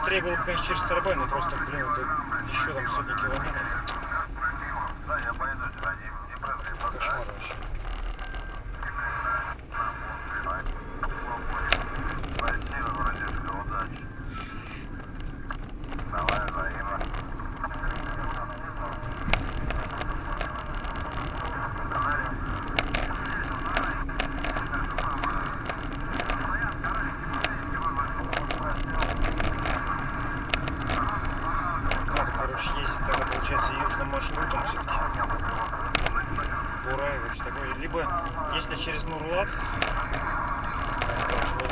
Быстрее было бы, конечно, через Сарабай, но просто, блин, это еще там сотни километров. Кошмар вообще. Ездить тогда, получается, южным маршрутом все-таки. Бураева, такое. Либо, если через Нурлат,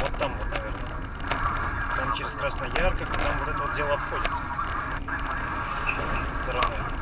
вот там вот, наверное, там через Красноярка, там вот это вот дело обходится стороной.